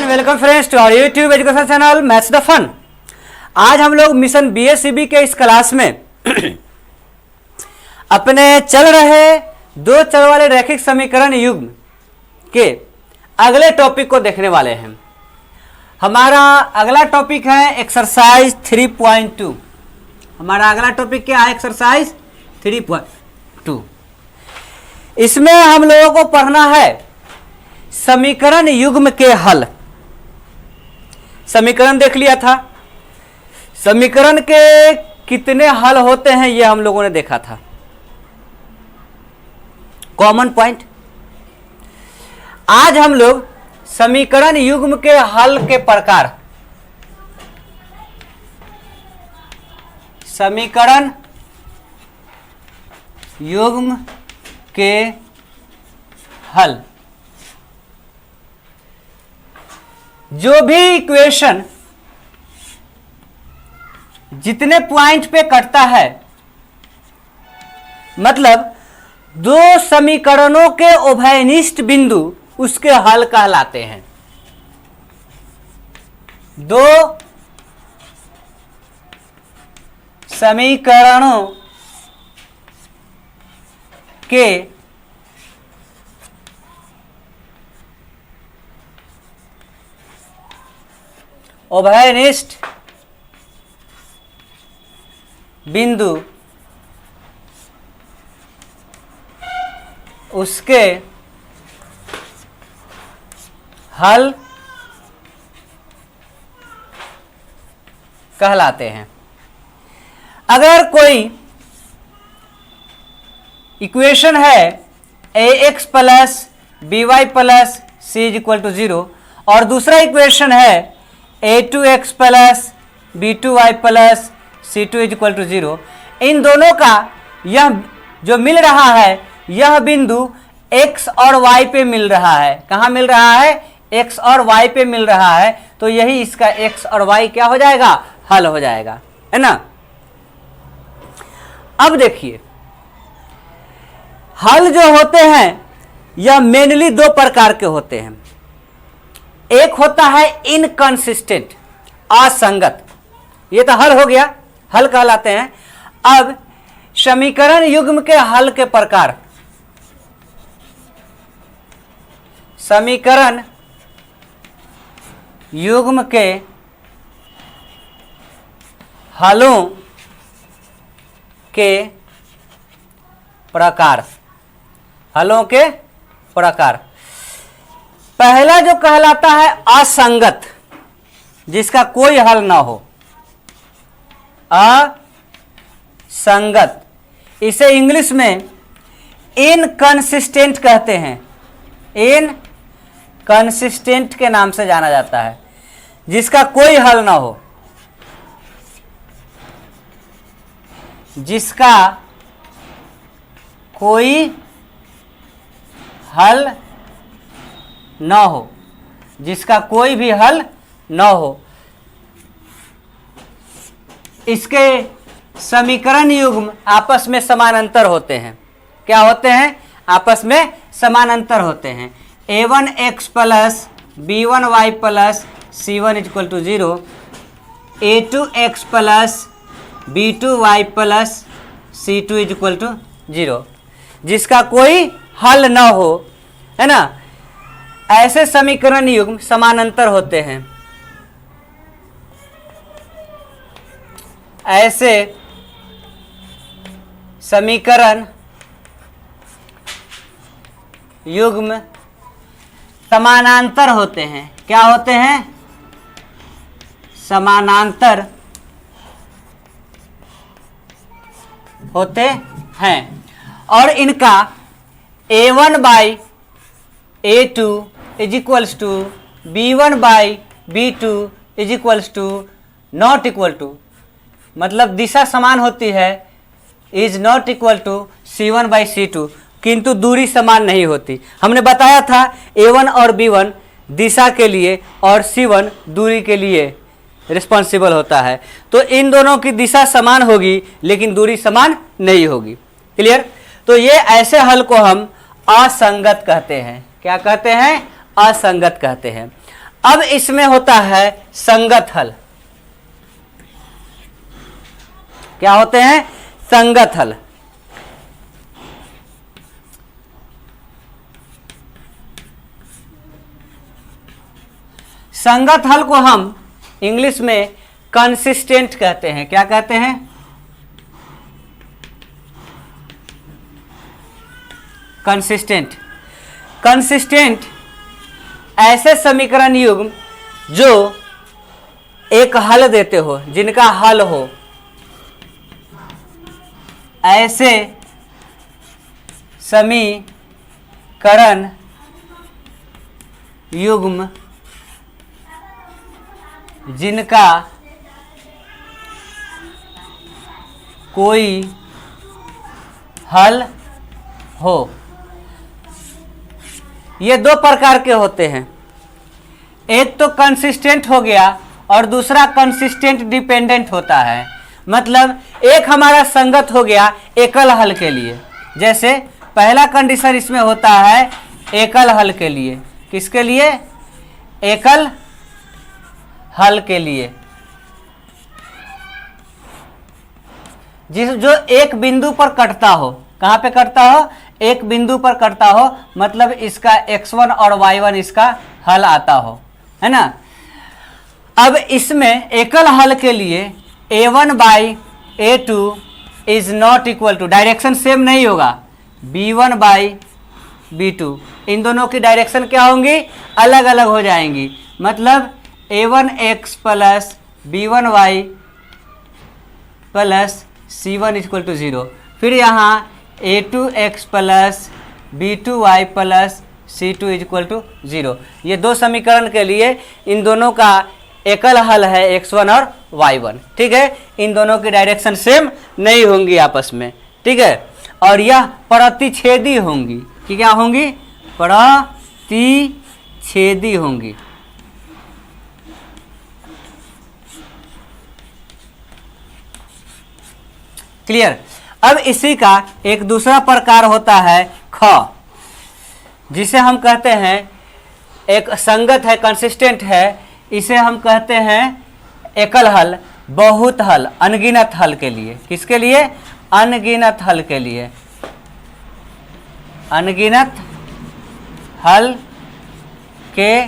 Welcome friends to our YouTube education channel maths the fun. आज हम लोग mission BSCB के इस क्लास में अपने चल रहे दो चर वाले रैखिक समीकरण युग्म के अगले टॉपिक को देखने वाले हैं। हमारा अगला टॉपिक है एक्सरसाइज 3.2। हमारा अगला टॉपिक क्या है? एक्सरसाइज 3.2। इसमें हम लोगों को पढ़ना है समीकरण युग्म के हल। समीकरण देख लिया था, समीकरण के कितने हल होते हैं ये हम लोगों ने देखा था, कॉमन पॉइंट। आज हम लोग समीकरण युग्म के हल के प्रकार, समीकरण युग्म के हल, जो भी इक्वेशन जितने पॉइंट पे कटता है, मतलब दो समीकरणों के उभयनिष्ठ बिंदु उसके हल कहलाते हैं। दो समीकरणों के उभयनिष्ठ बिंदु उसके हल कहलाते हैं। अगर कोई इक्वेशन है ax plus B Y plus C is equal to 0 और दूसरा इक्वेशन है a2x plus b2y plus c2 is equal to 0, इन दोनों का यह जो मिल रहा है यह बिंदु x और y पे मिल रहा है। कहाँ मिल रहा है? x और y पे मिल रहा है, तो यही इसका x और y क्या हो जाएगा? हल हो जाएगा, है ना। अब देखिए, हल जो होते हैं यह मेनली दो प्रकार के होते हैं। एक होता है इनकंसिस्टेंट, असंगत, ये तो हल हो गया, हल कहलाते हैं। अब समीकरण युग्म के हल के प्रकार, समीकरण युग्म के हलों के प्रकार, हलों के प्रकार। पहला जो कहलाता है असंगत, जिसका कोई हल ना हो, असंगत, इसे इंग्लिश में इनकंसिस्टेंट कहते हैं। इनकंसिस्टेंट के नाम से जाना जाता है, जिसका कोई हल ना हो, जिसका कोई हल न हो, जिसका कोई भी हल न हो, इसके समीकरण युग्म आपस में समानांतर होते हैं। क्या होते हैं? आपस में समानांतर होते हैं। a1x plus b1y plus c1 is equal to 0, a2x plus b2y plus c2 is equal to 0, जिसका कोई हल न हो, है ना। ऐसे समीकरण युग्म समानांतर होते हैं। ऐसे समीकरण युग्म समानांतर होते हैं। क्या होते हैं? समानांतर होते हैं, और इनका a1 by a2 is equals to b1 by b2 is equals to not equal to, मतलब दिशा समान होती है, is not equal to c1 by c2, किंतु दूरी समान नहीं होती। हमने बताया था a1 और b1 दिशा के लिए और c1 दूरी के लिए रिस्पॉन्सिबल होता है, तो इन दोनों की दिशा समान होगी लेकिन दूरी समान नहीं होगी। क्लियर? तो ये ऐसे हल को हम असंगत कहते हैं। क्या कहते हैं? असंगत कहते हैं। अब इसमें होता है संगत हल। क्या होते हैं? संगत हल। संगत हल को हम इंग्लिश में कंसिस्टेंट कहते हैं। क्या कहते हैं? कंसिस्टेंट। कंसिस्टेंट ऐसे समीकरण युग्म जो एक हल देते हो, जिनका हल हो, ऐसे समीकरण युग्म जिनका कोई हल हो। ये दो प्रकार के होते हैं, एक तो कंसिस्टेंट हो गया और दूसरा कंसिस्टेंट डिपेंडेंट होता है। मतलब एक हमारा संगत हो गया एकल हल के लिए, जैसे पहला कंडीशन इसमें होता है एकल हल के लिए। किसके लिए? एकल हल के लिए, जो एक बिंदु पर कटता हो। कहां पे कटता हो? एक बिंदु पर कटता हो, मतलब इसका x1 और y1 इसका हल आता हो, है ना। अब इसमें एकल हल के लिए a1 by a2 is not equal to, direction same नहीं होगा, b1 बाई b2। इन दोनों की डायरेक्शन क्या होंगी? अलग अलग हो जाएंगी। मतलब a1x plus b1y plus c1 equal to 0। फिर यहाँ a2x plus b2y plus c2 equal to 0। ये दो समीकरण के लिए इन दोनों का एकल हल है x1 और y1। ठीक है, इन दोनों की डायरेक्शन सेम नहीं होंगी आपस में। ठीक है, और यह प्रतिच्छेदी होंगी। कि क्या होंगी? प्रतिच्छेदी होंगी। क्लियर। अब इसी का एक दूसरा प्रकार होता है ख, जिसे हम कहते हैं एक संगत है, कंसिस्टेंट है, इसे हम कहते हैं एकल हल, बहुत हल, अनगिनत हल के लिए। किसके लिए? अनगिनत हल के लिए। अनगिनत हल के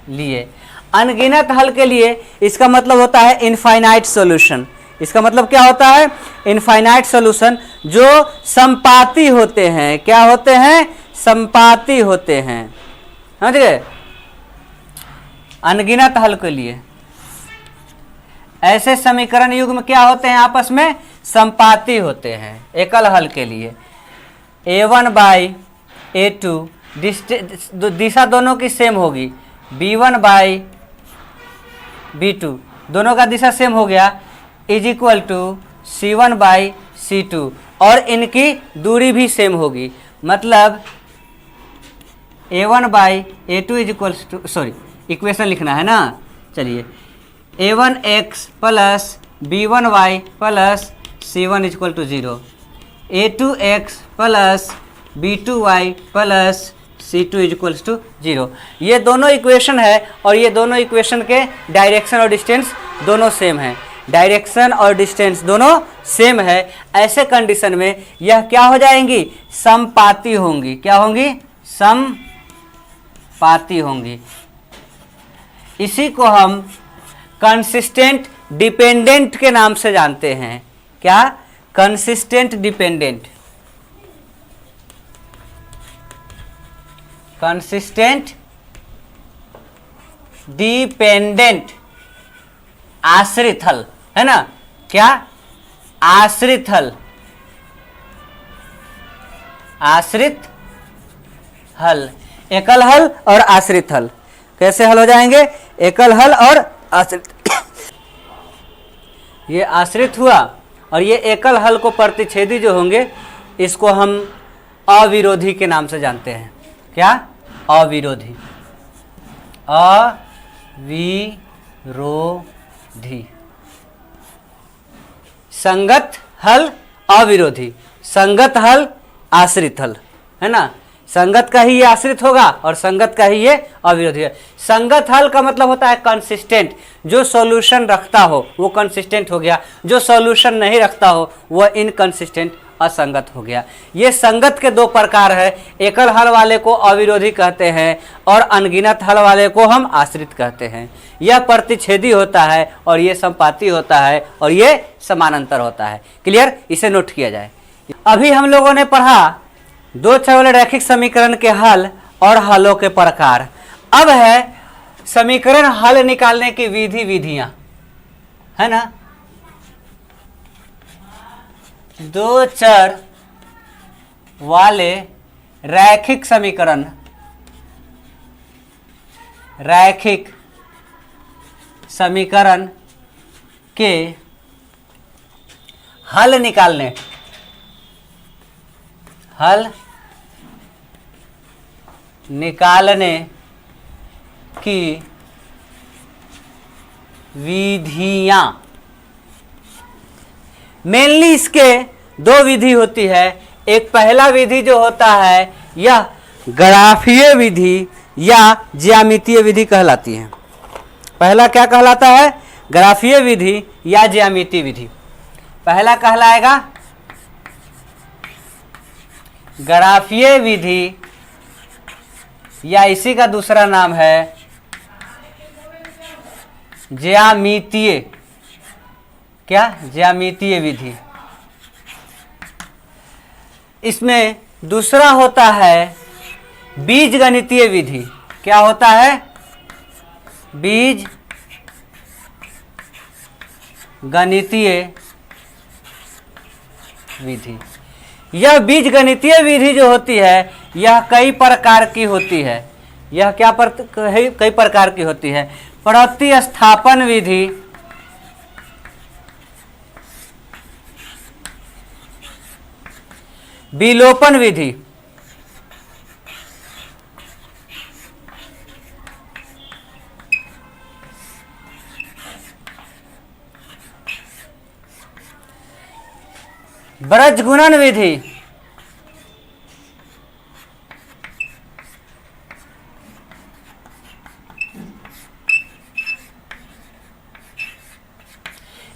लिए। अनगिनत हल के लिए इसका मतलब होता है इनफाइनाइट सॉल्यूशन। इसका मतलब क्या होता है? इनफाइनाइट सॉल्यूशन, जो संपाती होते हैं। क्या होते हैं? संपाती होते हैं। समझ गए? अनगिनत हल के लिए ऐसे समीकरण युग्म क्या होते हैं? आपस में संपाती होते हैं। एकल हल के लिए a1 बाई a2, दिशा दोनों की सेम होगी, b1 बाई b2, दोनों का दिशा सेम हो गया, is equal to c1 by c2, और इनकी दूरी भी सेम होगी। मतलब a1 by a2 is equal to, sorry equation लिखना है ना। चलिए, a1x plus b1y plus c1 is equal to 0, a2x plus b2y plus c2 is equal to 0। ये दोनों इक्वेशन है और ये दोनों इक्वेशन के डायरेक्शन और डिस्टेंस दोनों सेम है। डायरेक्शन और डिस्टेंस दोनों सेम है। ऐसे कंडीशन में यह क्या हो जाएंगी? समपाती होंगी। क्या होंगी? समपाती होंगी। इसी को हम कंसिस्टेंट डिपेंडेंट के नाम से जानते हैं। क्या? Consistent dependent. कंसिस्टेंट डिपेंडेंट आश्रित हल, है ना। क्या? आश्रित हल। आश्रित हल, एकल हल और आश्रित हल। कैसे हल हो जाएंगे? एकल हल और आश्रित। ये आश्रित हुआ और ये एकल हल को प्रतिच्छेदी जो होंगे, इसको हम अविरोधी के नाम से जानते हैं। क्या? अविरोधी। अविरोधी। संगत हल अविरोधी, संगत हल आश्रित हल, है ना। संगत का ही ये आश्रित होगा और संगत का ही ये अविरोधी है। संगत हल का मतलब होता है कंसिस्टेंट, जो सॉल्यूशन रखता हो वो कंसिस्टेंट हो गया, जो सॉल्यूशन नहीं रखता हो वह इनकंसिस्टेंट असंगत हो गया। ये संगत के दो प्रकार है, एकल हल वाले को अविरोधी कहते हैं और अनगिनत हल वाले को हम आश्रित कहते हैं। यह प्रतिच्छेदी होता है और ये संपाती होता है और ये समानांतर होता है। क्लियर, इसे नोट किया जाए। अभी हम लोगों ने पढ़ा दो चर वाले रैखिक समीकरण के हल और हलों के प्रकार। अब है समीकरण हल निकालने की विधियां, है ना। दो चर वाले रैखिक समीकरण, रैखिक समीकरण के हल निकालने, हल निकालने की विधियां। मेनली इसके दो विधि होती है। एक पहला विधि जो होता है यह ग्राफीय विधि या ज्यामितीय विधि कहलाती है। पहला क्या कहलाता है? ग्राफीय विधि या ज्यामितीय विधि। पहला कहलाएगा ग्राफीय विधि या इसी का दूसरा नाम है ज्यामितीय, क्या? ज्यामितीय विधि। इसमें दूसरा होता है बीजगणितीय विधि। क्या होता है? बीज गणितीय विधि। यह बीजगणितीय विधि जो होती है यह कई प्रकार की होती है। यह क्या कई प्रकार की होती है? प्रतिस्थापन विधि, विलोपन विधि, ब्रजगुणन विधि,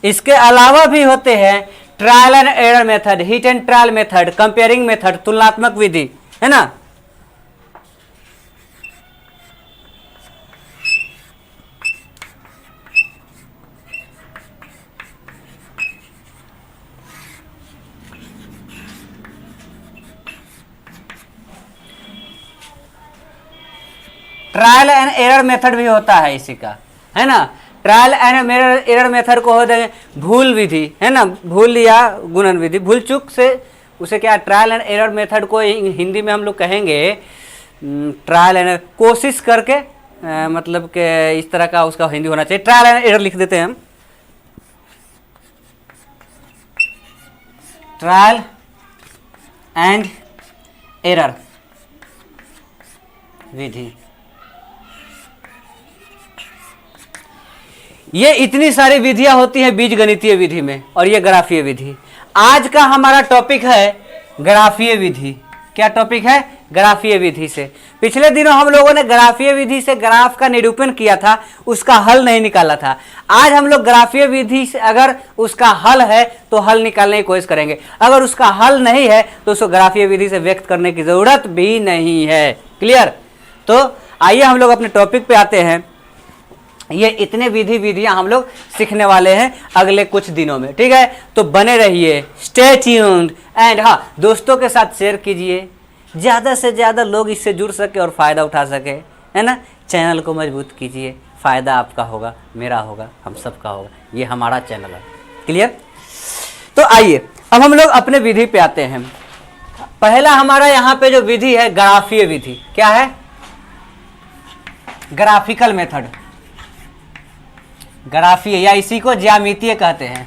इसके अलावा भी होते हैं trial and error method, hit and trial method, comparing method, तुलनात्मक विधि, है ना। ट्रायल एंड एरर मेथड भी होता है इसी का, है ना। ट्रायल एंड एरर मेथड को हो देंगे भूल विधि, है ना, भूल या गुणन विधि, भूल चूक से उसे क्या ट्रायल एंड एरर मेथड को हिंदी में हम लोग कहेंगे ट्रायल एंड कोशिश करके, मतलब कि इस तरह का उसका हिंदी होना चाहिए। ट्रायल एंड एरर लिख देते हैं हम, ट्रायल एंड एरर विधि। ये इतनी सारी विधियां होती हैं बीजगणितीय विधि में और ये ग्राफीय विधि। आज का हमारा टॉपिक है ग्राफीय विधि। क्या टॉपिक है? ग्राफीय विधि से। पिछले दिनों हम लोगों ने ग्राफीय विधि से ग्राफ का निरूपण किया था, उसका हल नहीं निकाला था। आज हम लोग ग्राफीय विधि से अगर उसका हल है तो हल निकालने की कोशिश करेंगे, अगर उसका हल नहीं है तो उसको ग्राफीय विधि से व्यक्त करने की जरूरत भी नहीं है। क्लियर? तो आइए हम लोग अपने टॉपिक पे आते हैं। ये इतने विधियां हम लोग सीखने वाले हैं अगले कुछ दिनों में, ठीक है। तो बने रहिए, स्टे ट्यून्ड एंड हाँ, दोस्तों के साथ शेयर कीजिए, ज़्यादा से ज़्यादा लोग इससे जुड़ सके और फ़ायदा उठा सके, है ना। चैनल को मजबूत कीजिए, फ़ायदा आपका होगा, मेरा होगा, हम सबका होगा, ये हमारा चैनल है। क्लियर? तो आइए अब हम लोग अपने विधि पे आते हैं। पहला हमारा यहाँ पे जो विधि है ग्राफीय विधि। क्या है? ग्राफिकल मेथड, ग्राफीय या इसी को ज्यामितीय कहते हैं।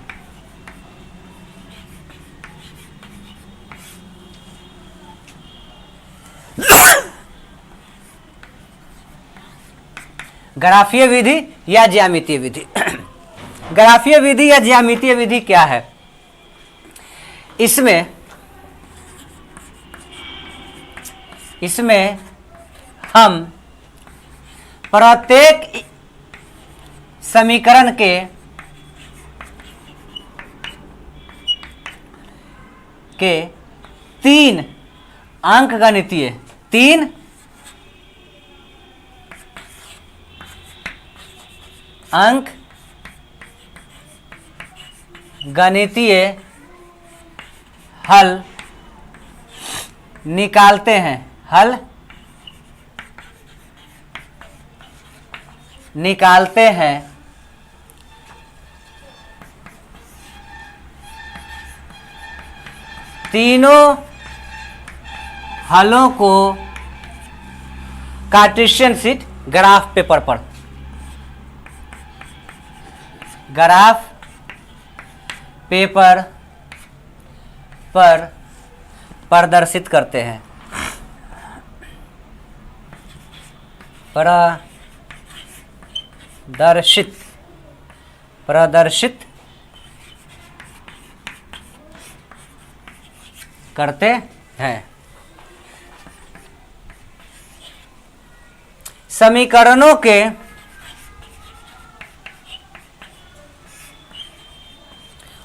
ग्राफीय विधि या ज्यामितीय विधि। ग्राफीय विधि या ज्यामितीय विधि क्या है? इसमें इसमें हम प्रत्येक समीकरण के 3 अंकगणितीय 3 अंक गणितीय हल निकालते हैं, हल निकालते हैं। तीनों हलों को कार्टेशियन शीट ग्राफ पेपर पर, ग्राफ पेपर पर प्रदर्शित करते हैं, प्रदर्शित करते हैं। समीकरणों के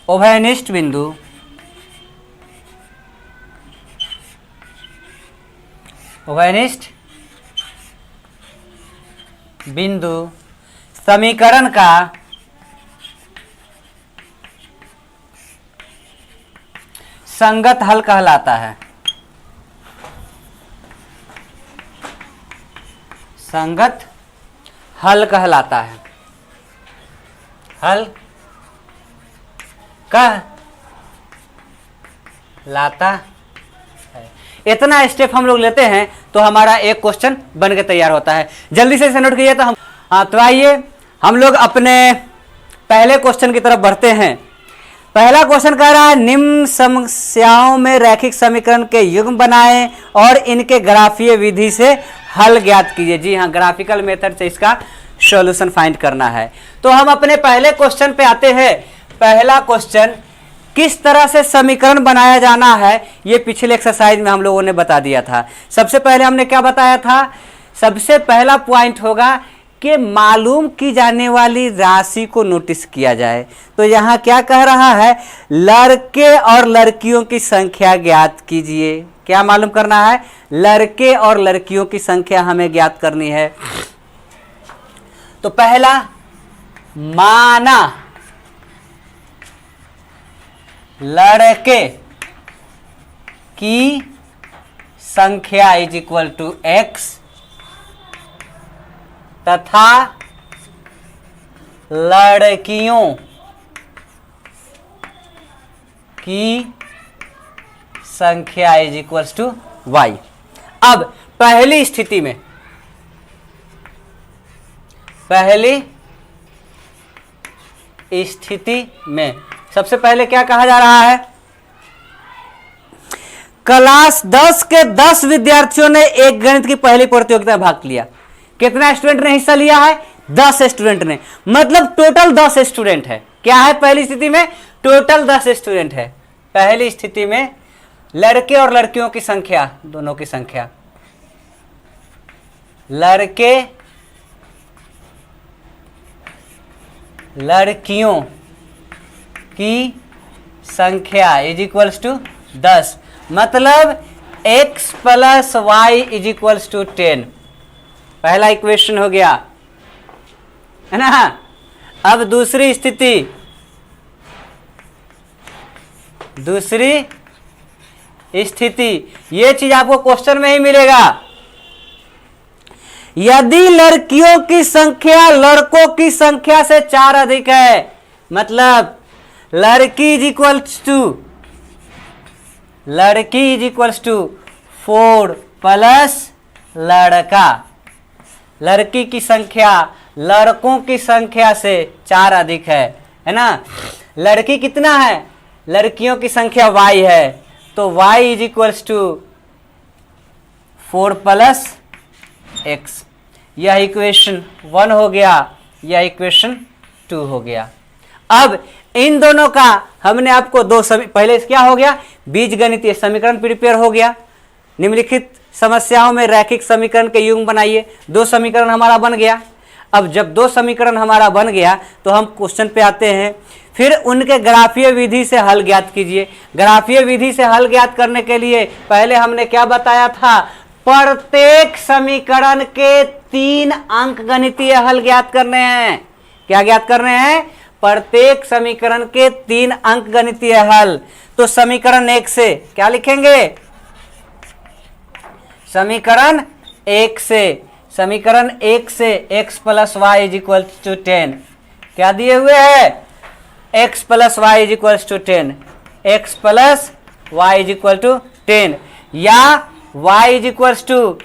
उभयनिष्ठ बिंदु समीकरण का संगत हल कहलाता है, संगत हल कहलाता है, हल कहलाता है। इतना स्टेप हम लोग लेते हैं तो हमारा एक क्वेश्चन बन के तैयार होता है। जल्दी से इसे नोट कीजिए। तो तो आइए हम लोग अपने पहले क्वेश्चन की तरफ बढ़ते हैं। पहला क्वेश्चन कह रहा है निम्न समस्याओं में रैखिक समीकरण के युग्म बनाएं और इनके ग्राफीय विधि से हल ज्ञात कीजिए। जी हाँ, ग्राफिकल मेथड से इसका सॉल्यूशन फाइंड करना है। तो हम अपने पहले क्वेश्चन पे आते हैं। पहला क्वेश्चन, किस तरह से समीकरण बनाया जाना है, ये पिछले एक्सरसाइज में हम लोगों ने बता दिया था। सबसे पहले हमने क्या बताया था? सबसे पहला पॉइंट होगा कि मालूम की जाने वाली राशि को नोटिस किया जाए। तो यहाँ क्या कह रहा है? लड़के और लड़कियों की संख्या ज्ञात कीजिए। क्या मालूम करना है? लड़के और लड़कियों की संख्या हमें ज्ञात करनी है। तो पहला, माना लड़के की संख्या इज इक्वल टू x तथा लड़कियों की संख्या इज इक्वल टू y। अब पहली स्थिति में सबसे पहले क्या कहा जा रहा है? क्लास 10 के 10 विद्यार्थियों ने एक गणित की पहली प्रतियोगिता में भाग लिया। कितना स्टूडेंट ने हिस्सा लिया है? 10 स्टूडेंट ने, मतलब टोटल 10 स्टूडेंट है। क्या है पहली स्थिति में? टोटल 10 स्टूडेंट है। पहली स्थिति में लड़के और लड़कियों की संख्या, दोनों की संख्या, लड़के लड़कियों की संख्या इज इक्वल्स टू 10, मतलब x plus Y is equals to 10। पहला इक्वेशन हो गया, है ना। अब दूसरी स्थिति, ये चीज आपको क्वेश्चन में ही मिलेगा। यदि लड़कियों की संख्या लड़कों की संख्या से 4 अधिक है, मतलब लड़की इज इक्वल्स टू 4 प्लस लड़का। लड़की की संख्या लड़कों की संख्या से 4 अधिक है ना। लड़की कितना है? लड़कियों की संख्या y है, तो y is equals to 4 plus x। यह इक्वेशन 1 हो गया, यह इक्वेशन 2 हो गया। अब इन दोनों का हमने आपको पहले क्या हो गया? बीजगणितीय समीकरण प्रिपेयर हो गया। निम्नलिखित समस्याओं में रैखिक समीकरण के युग्म बनाइए। 2 समीकरण हमारा बन गया। अब जब 2 समीकरण हमारा बन गया तो हम क्वेश्चन पे आते हैं। फिर उनके ग्राफीय विधि से हल ज्ञात कीजिए। ग्राफीय विधि से हल ज्ञात करने के लिए पहले हमने क्या बताया था, प्रत्येक समीकरण के 3 अंकगणितीय हल ज्ञात करने हैं। क्या ज्ञात करने हैं? प्रत्येक समीकरण के 3 अंकगणितीय हल। तो समीकरण 1 से क्या लिखेंगे? समीकरण 1 से x plus Y is equal to 10 क्या दिए हुए है? x plus Y is equal to 10, x plus Y is equal to 10 या y is equal to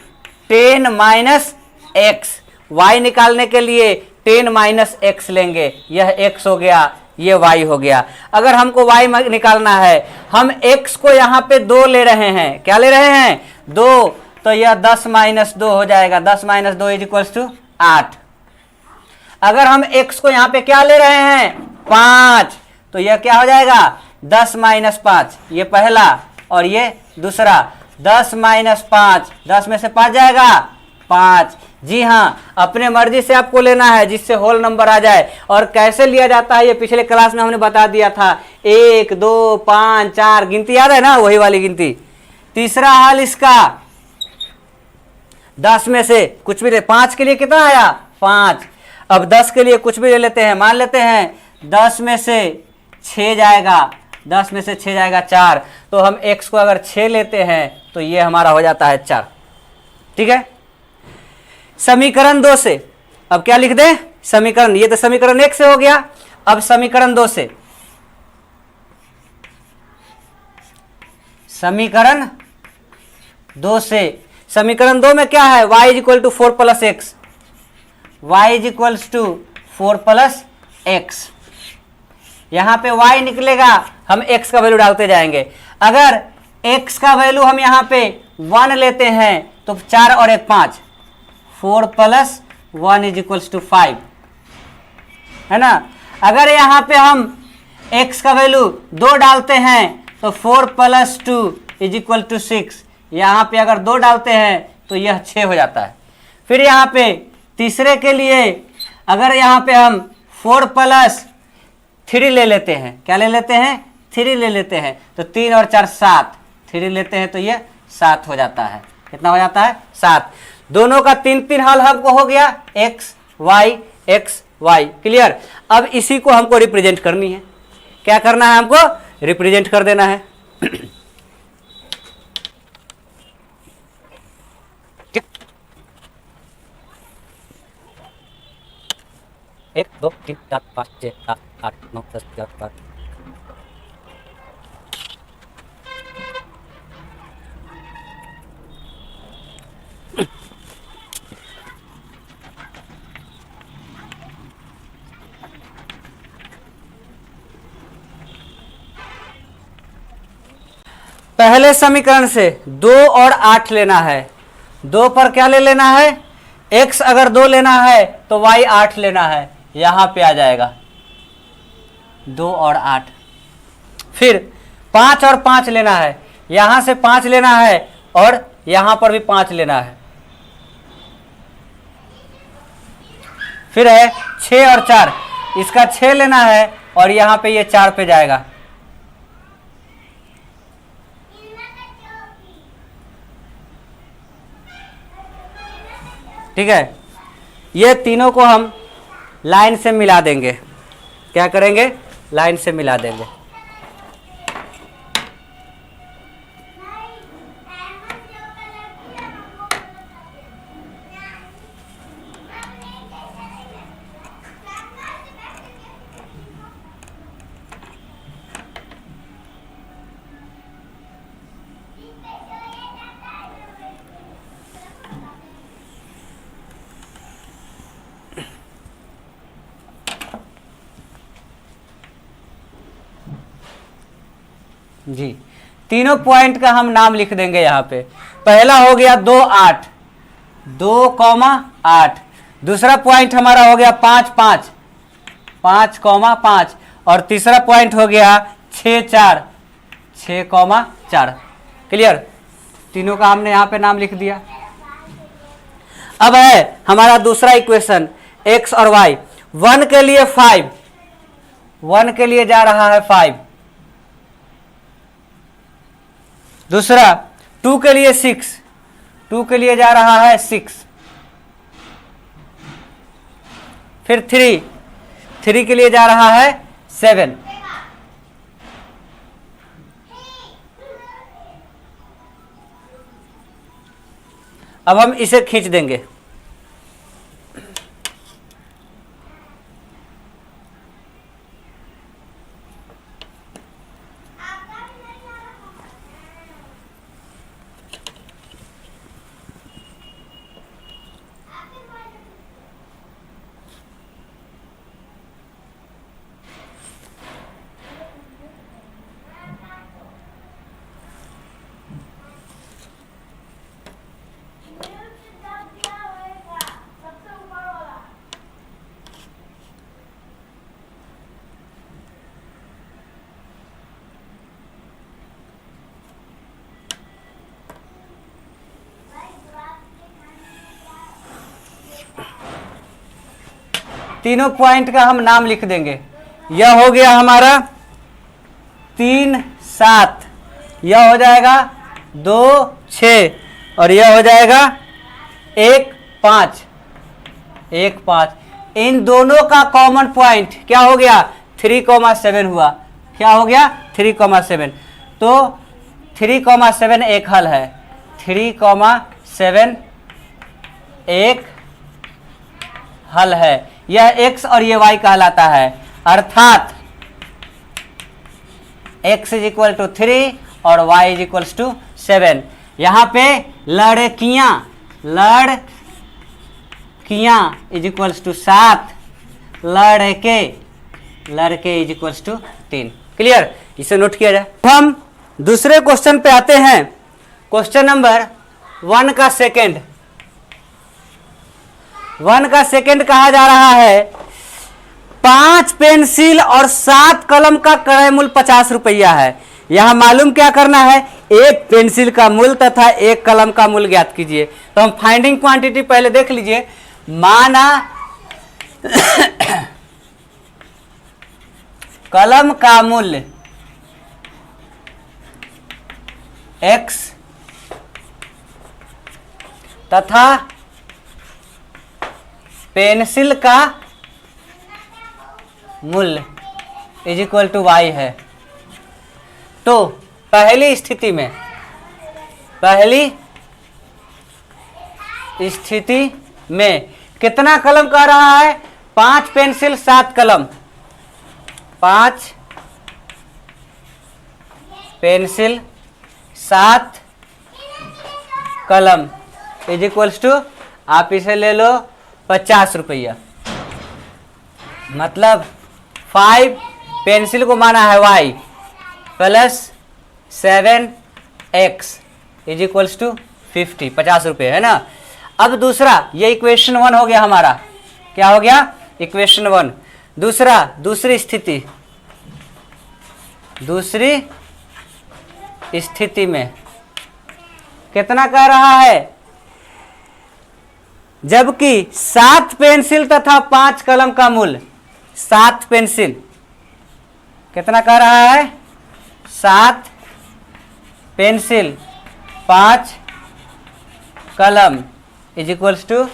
10 minus X. y निकालने के लिए 10 माइनस एक्स लेंगे, यह x हो गया, ये y हो गया। अगर हमको y निकालना है, हम x को यहाँ पे 2 ले रहे हैं। क्या ले रहे हैं? 2, तो यह 10 माइनस 2 हो जाएगा। 10 माइनस 2 इज इक्वल टू 8। अगर हम x को यहाँ पे क्या ले रहे हैं? 5, तो यह क्या हो जाएगा? 10 माइनस 5, ये पहला और ये दूसरा। 10 माइनस 5, 10 में से 5 जाएगा 5। जी हाँ, अपने मर्जी से आपको लेना है जिससे होल नंबर आ जाए। और कैसे लिया जाता है ये पिछले क्लास में हमने बता दिया था। 1 2 5 4 गिनती याद है ना, वही वाली गिनती। तीसरा हल इसका 10 में से कुछ भी ले। 5 के लिए कितना आया? 5। अब 10 के लिए कुछ भी ले लेते हैं। मान लेते हैं 10 में से 6 जाएगा, 10 में से 6 जाएगा 4। तो हम x को अगर 6 लेते हैं तो ये हमारा हो जाता है 4। ठीक है। समीकरण 2 से अब क्या लिख दें? समीकरण, ये तो समीकरण 1 से हो गया। अब समीकरण 2 से, समीकरण 2 से, समीकरण 2 में क्या है? y is equal to 4 plus x, y is equal to 4 plus x. यहां पे y निकलेगा, हम x का वैल्यू डालते जाएंगे। अगर x का वैल्यू हम यहां पे 1 लेते हैं तो 4 और 1 5, 4 प्लस 1 इज इक्वल टू 5, है ना। अगर यहां पे हम x का वैल्यू 2 डालते हैं तो 4 प्लस 2 इज इक्वल टू 6। यहां पे अगर 2 डालते हैं तो यह 6 हो जाता है। फिर यहां पे तीसरे के लिए अगर यहां पे हम 4 प्लस 3 ले लेते हैं, क्या ले लेते हैं? 3 ले लेते हैं, तो 3 और 4 7, 3 लेते हैं तो ये 7 हो जाता है। कितना हो जाता है? 7। दोनों का 3 हल हमको हो गया, x y। क्लियर। अब इसी को हमको रिप्रेजेंट करनी है। क्या करना है? हमको रिप्रेजेंट कर देना है। 1 2 3 4 5 6 7 8 9 10 11 12। पहले समीकरण से 2 और 8 लेना है। 2 पर क्या ले लेना है? x अगर 2 लेना है तो y 8 लेना है। यहां पे आ जाएगा 2 और 8। फिर 5 और 5 लेना है। यहां से 5 लेना है और यहां पर भी 5 लेना है। फिर है 6 और 4, इसका 6 लेना है और यहां पे ये 4 पे जाएगा। ठीक है। ये तीनों को हम लाइन से मिला देंगे। क्या करेंगे? लाइन से मिला देंगे। जी, तीनों पॉइंट का हम नाम लिख देंगे यहां पे। पहला हो गया 2 8, 2,8। दूसरा पॉइंट हमारा हो गया 5 5, 5,5। और तीसरा पॉइंट हो गया 6 4, 6,4। क्लियर। तीनों का हमने यहाँ पे नाम लिख दिया। अब है हमारा दूसरा इक्वेशन x और y। 1 के लिए 5, 1 के लिए जा रहा है 5, दूसरा 2 के लिए 6, 2 के लिए जा रहा है 6, फिर 3, 3 के लिए जा रहा है 7, अब हम इसे खींच देंगे। तीनों पॉइंट का हम नाम लिख देंगे। यह हो गया हमारा 3 7, यह हो जाएगा 2 6 और यह हो जाएगा 1 5, 1 5। इन दोनों का कॉमन पॉइंट क्या हो गया? 3,7 हुआ। क्या हो गया? 3,7। तो 3,7 एक हल है, 3,7 एक हल है। यह x और ये y कहलाता है, अर्थात x इज इक्वल टू 3 और y इज इक्वल टू 7। यहाँ पे लड़कियां इज इक्वल टू 7, लड़के इज इक्वल टू 3। क्लियर? इसे नोट किया जाए। हम दूसरे क्वेश्चन पे आते हैं। क्वेश्चन नंबर 1 का सेकेंड। 1 का सेकेंड कहा जा रहा है 5 पेंसिल और 7 कलम का क्रय मूल्य 50 रुपया है। यहां मालूम क्या करना है? एक पेंसिल का मूल्य तथा एक कलम का मूल्य ज्ञात कीजिए। तो हम फाइंडिंग क्वांटिटी पहले देख लीजिए। माना कलम का मूल्य x तथा पेंसिल का मूल्य इज इक्वल टू y है। तो पहली स्थिति में कितना कलम कह रहा है? 5 पेंसिल 7 कलम, 5 पेंसिल 7 कलम इज इक्वल्स टू, आप इसे ले लो 50 रुपया। मतलब 5 पेंसिल को माना है y plus 7x is equals to 50, 50 रुपये है ना। अब दूसरा, ये इक्वेशन 1 हो गया हमारा। क्या हो गया? इक्वेशन 1। दूसरा, दूसरी स्थिति में कितना कह रहा है? जबकि 7 पेंसिल तथा 5 कलम का मूल्य, 7 पेंसिल कितना कह रहा है? 7 पेंसिल 5 कलम इज इक्वल्स टू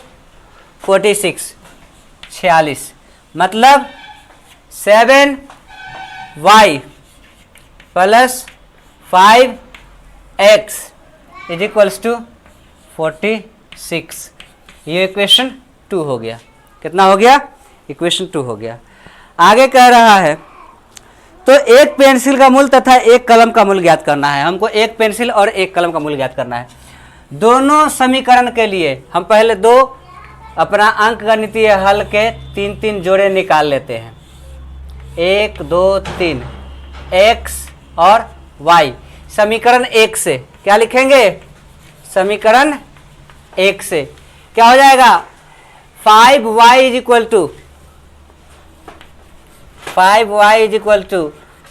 46, 46। मतलब 7y plus 5x is equals to 46। ये इक्वेशन 2 हो गया। कितना हो गया? इक्वेशन 2 हो गया। आगे कह रहा है तो एक पेंसिल का मूल्य तथा एक कलम का मूल्य ज्ञात करना है। हमको एक पेंसिल और एक कलम का मूल्य ज्ञात करना है। दोनों समीकरण के लिए हम पहले दो अपना अंकगणितीय हल के 3-3 जोड़े निकाल लेते हैं। 1 2 3, x और y। समीकरण 1 से क्या लिखेंगे? समीकरण 1 से क्या हो जाएगा? 5y is equal to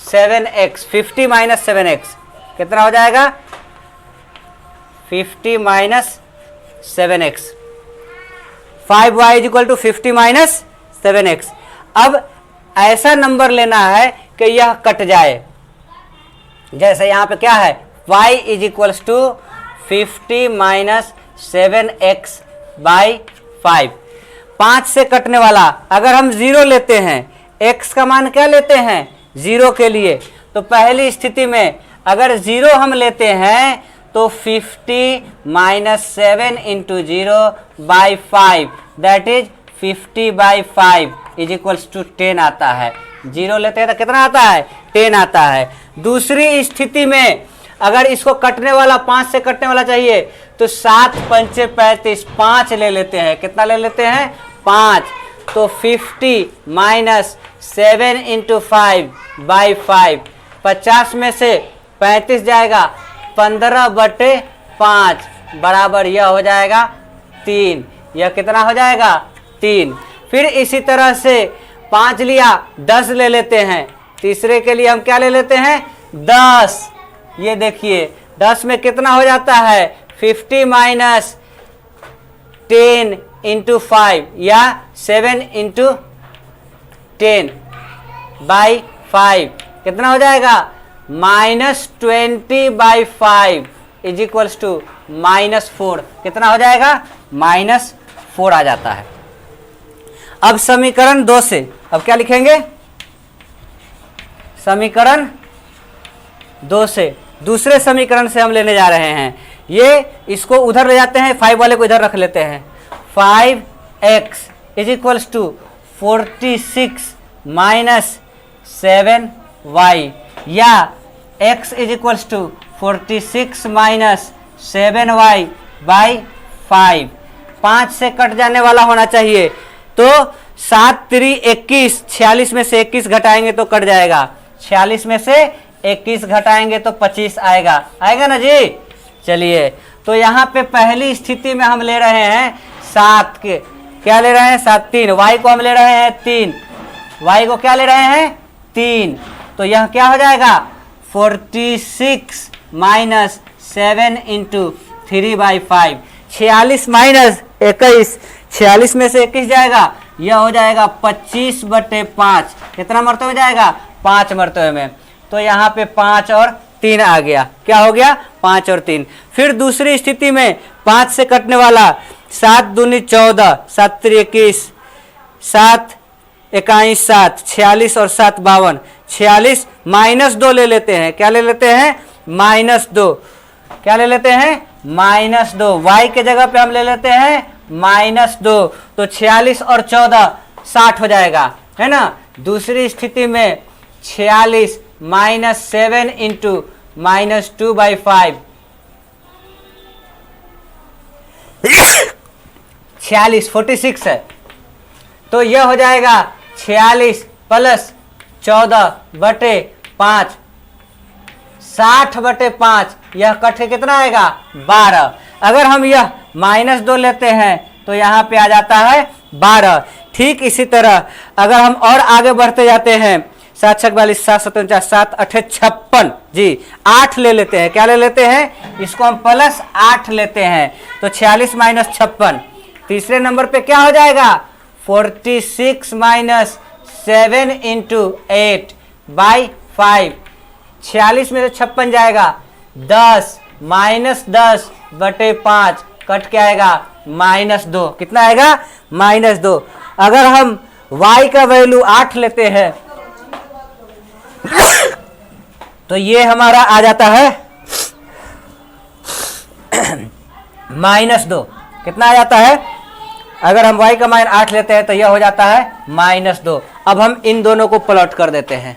7x, 50 minus 7x कितना हो जाएगा? 50 minus 7x, 5y is equal to 50 minus 7x। अब ऐसा नंबर लेना है कि यह कट जाए, जैसे यहां पे क्या है, y is equals to 50 minus 7x by 5, 5 से कटने वाला। अगर हम 0 लेते हैं, x का मान क्या लेते हैं 0 के लिए, तो पहली स्थिति में अगर 0 हम लेते हैं तो 50 minus 7 into 0 by 5 that is 50 by 5 is equals to 10 आता है। 0 लेते हैं तो कितना आता है 10 आता है। दूसरी स्थिति में अगर इसको कटने वाला 5 से कटने वाला चाहिए तो 7 पंचे 35, 5 ले लेते हैं। कितना ले लेते हैं 5, तो 50 माइनस 7 इंटू 5 बाई 5, 50 में से 35 जाएगा, 15/5 बराबर यह हो जाएगा 3। यह कितना हो जाएगा 3। फिर इसी तरह से 5 लिया, 10 ले लेते हैं। तीसरे के लिए हम क्या ले लेते हैं 10। ये देखिए 10 में कितना हो जाता है 50 माइनस 10 इंटू 5 या 7 इंटू 10 बाई 5 कितना हो जाएगा -20 बाई 5 इज इक्वल्स टू -4। कितना हो जाएगा -4 आ जाता है। अब समीकरण 2 से अब क्या लिखेंगे, समीकरण 2 से दूसरे समीकरण से हम लेने जा रहे हैं। ये इसको उधर ले जाते हैं, 5 वाले को इधर रख लेते हैं। 5x is equals to 46 minus 7y या x is equals to 46 minus 7y by 5। 5 से कट जाने वाला होना चाहिए, तो 7 3 21, 46 में से 21 घटाएंगे तो कट जाएगा। 46 में से 21 घटाएंगे तो 25 आएगा, आएगा ना जी। चलिए, तो यहाँ पे पहली स्थिति में हम ले रहे हैं 7 के, क्या ले रहे हैं 7 3, y को हम ले रहे हैं 3, y को क्या ले रहे हैं 3, तो यह क्या हो जाएगा 46 माइनस 7 इंटू 3 बाई 5। 46 माइनस 21, 46 में से 21 जाएगा, यह हो जाएगा 25/5। कितना मरतबे हो जाएगा 5 मरतबे में, तो यहाँ पे 5 और 3 आ गया। क्या हो गया 5 और 3। फिर दूसरी स्थिति में 5 से कटने वाला 7 दूनी 14, 7 3 21, 7 21 7, 46 और 7 52। 46 -2 ले लेते हैं, क्या ले लेते हैं -2, क्या ले लेते हैं -2, y के जगह पे हम ले लेते हैं -2, तो 46 और 14 60 हो जाएगा, है ना। दूसरी स्थिति में 46 माइनस 7 इंटू -2 बाई 5, 46 46 है, तो यह हो जाएगा 46 प्लस 14/5, 60/5, यह कट के कितना आएगा 12। अगर हम यह -2 लेते हैं तो यहाँ पे आ जाता है 12। ठीक इसी तरह अगर हम और आगे बढ़ते जाते हैं, 7 6 42, 7 7 49, 7 8 56 जी, 8 ले लेते हैं, क्या ले लेते हैं इसको हम प्लस 8 लेते हैं, तो 46 माइनस 56। तीसरे नंबर पे क्या हो जाएगा 46 माइनस 7 इंटू 8 बाई 5। 46 में से 56 जाएगा, 10 माइनस 10/5 कट के आएगा -2। कितना आएगा -2। अगर हम y का वैल्यू 8 लेते हैं तो ये हमारा आ जाता है -2। कितना आ जाता है, अगर हम y का मान 8 लेते हैं तो यह हो जाता है -2। अब हम इन दोनों को प्लॉट कर देते हैं।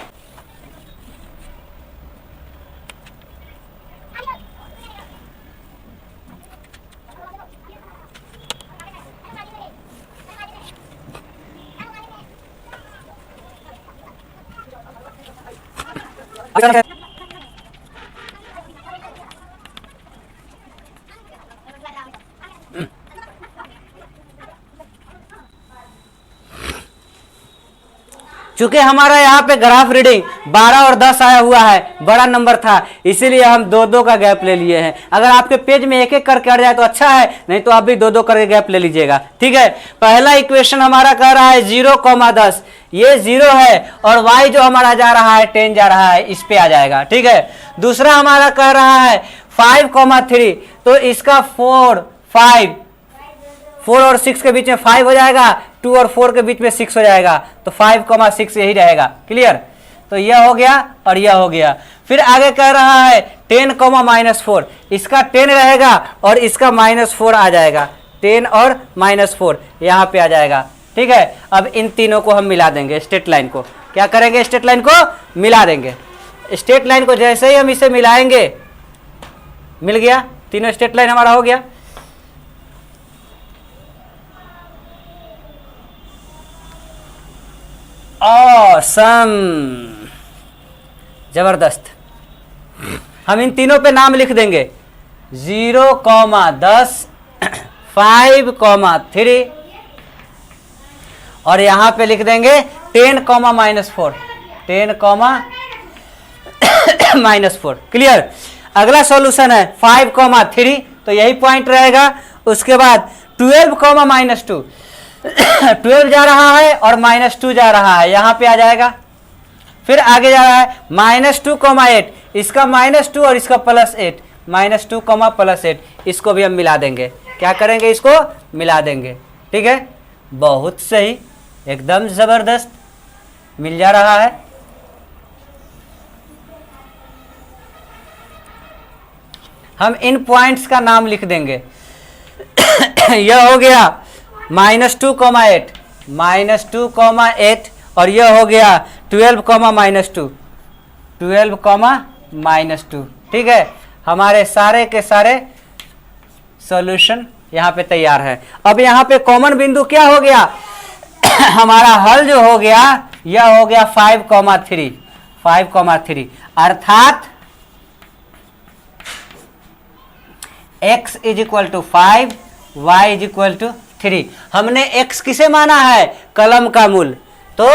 चूंकि हमारा यहाँ पे ग्राफ रीडिंग 12 और 10 आया हुआ है, बड़ा नंबर था, इसीलिए हम 2-2 का गैप ले लिए हैं। अगर आपके पेज में एक एक करके अड़ जाए तो अच्छा है, नहीं तो आप भी 2-2 करके गैप ले लीजिएगा। ठीक है, पहला इक्वेशन हमारा कह रहा है 0,10, ये 0 है और y जो हमारा जा रहा है 10 जा रहा है, इस पे आ जाएगा। ठीक है, दूसरा हमारा कह रहा है 5,3, तो इसका 4 और 6 के बीच में 5 हो जाएगा, 2 और 4 के बीच में 6 हो जाएगा, तो 5,6 यही रहेगा। क्लियर, तो यह हो गया और यह हो गया। फिर आगे कह रहा है 10,-4, इसका 10 रहेगा और इसका -4 आ जाएगा, 10 और -4 यहाँ पे आ जाएगा। ठीक है, अब इन तीनों को हम मिला देंगे, स्ट्रेट लाइन को क्या करेंगे, स्ट्रेट लाइन को मिला देंगे। स्ट्रेट लाइन को जैसे ही हम इसे मिलाएंगे, मिल गया, तीनों स्ट्रेट लाइन हमारा हो गया। ऑसम, जबरदस्त। हम इन तीनों पे नाम लिख देंगे, 0,10, 5,3 और यहां पे लिख देंगे 10,-4, 10,-4। क्लियर। अगला सॉल्यूशन है 5,3, तो यही पॉइंट रहेगा। उसके बाद 12,-2, 12 जा रहा है और -2 जा रहा है, यहां पे आ जाएगा। फिर आगे जा रहा है -2,8, इसका -2 और इसका +8, -2, +8, इसको भी हम मिला देंगे। क्या करेंगे, इसको मिला देंगे। ठीक है, बहुत सही, एकदम जबरदस्त, मिल जा रहा है। हम इन पॉइंट्स का नाम लिख देंगे। यह हो गया -2,8, -2,8 और यह हो गया 12,-2, 12,-2। ठीक है, हमारे सारे के सारे सॉल्यूशन यहाँ पे तैयार है। अब यहाँ पे कॉमन बिंदु क्या हो गया, हमारा हल जो हो गया यह हो गया 5,3, अर्थात x = 5, y = 3। हमने x किसे माना है, कलम का मूल, तो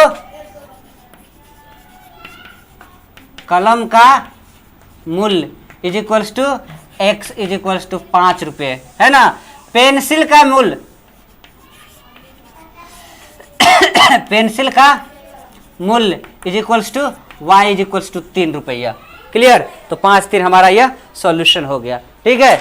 कलम का मूल्य = x = 5 रुपये, है ना। पेंसिल का मूल्य, पेंसिल का मूल्य = y = 3 रुपया। क्लियर, तो 5-3 हमारा यह सॉल्यूशन हो गया। ठीक है,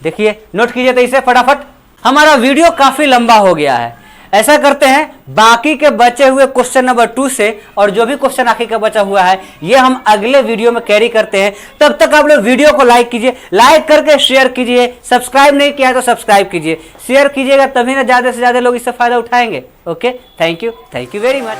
देखिए नोट कीजिए तो इसे फटाफट। हमारा वीडियो काफी लंबा हो गया है, ऐसा करते हैं बाकी के बचे हुए क्वेश्चन नंबर 2 से और जो भी क्वेश्चन आखिर का बचा हुआ है ये हम अगले वीडियो में कैरी करते हैं। तब तक आप लोग वीडियो को लाइक कीजिए, लाइक करके शेयर कीजिए, सब्सक्राइब नहीं किया है तो सब्सक्राइब कीजिए, शेयर कीजिएगा तभी ना ज्यादा से ज्यादा लोग इससे फायदा उठाएंगे। Okay, thank you very much.